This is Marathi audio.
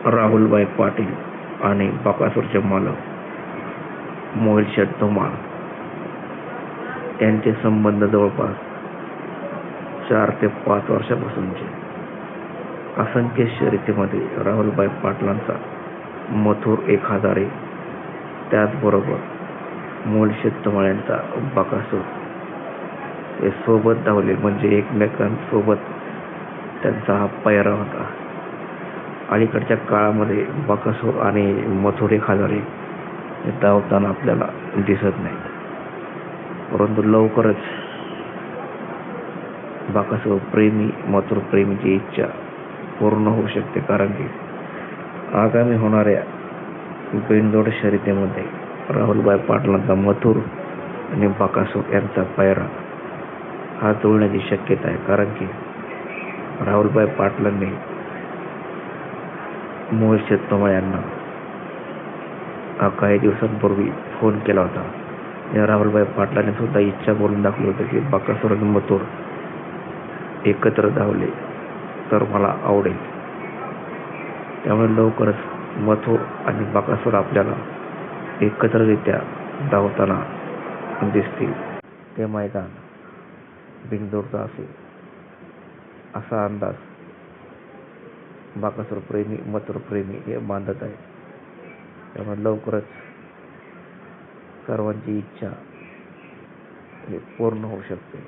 राहुलभाई पाटील आणि बकासूरचे मालक मोहित शेठ धुमाळ यांचे संबंध जवळपास 4 ते 5 वर्षापासूनचे. असंख्य शर्यतीमध्ये राहुलभाई पाटलांचा मथुर 1000 त्याचबरोबर मोहित शेठ धुमाळ यांचा बकासूर हे सोबत धावले, म्हणजे एकमेकांसोबत त्यांचा हा पायरा होता. अलीकडच्या काळामध्ये बकासूर आणि मथुर 1000 हे धावताना आपल्याला दिसत नाही, परंतु लवकरच बकासूर प्रेमी मथुर प्रेमीची इच्छा पूर्ण होऊ शकते, कारण की आगामी होणाऱ्या बिनजोड शर्यतीमध्ये राहुलभाई पाटलांचा मथुर आणि बकासूर यांचा पायरा हा जुळण्याची शक्यता आहे. कारण की राहुलभाई पाटलांनी मोहित शेठ धुमाळ यांना काही दिवसांपूर्वी फोन केला होता. या राहुलभाई पाटलांनी सुद्धा इच्छा बोलून दाखवली होती की बकासूर आणि मथुर एकत्र धावले तर मला आवडेल. त्यामुळे लवकरच मथुर आणि बकासूर आपल्याला एकत्ररित्या धावताना दिसतील. ते मैदान बिनजोडचं असेल असा अंदाज बकासूर प्रेमी मथुर प्रेमी हे बांधत आहे. त्यामुळे लवकरच सर्वांची इच्छा हे पूर्ण होऊ शकते.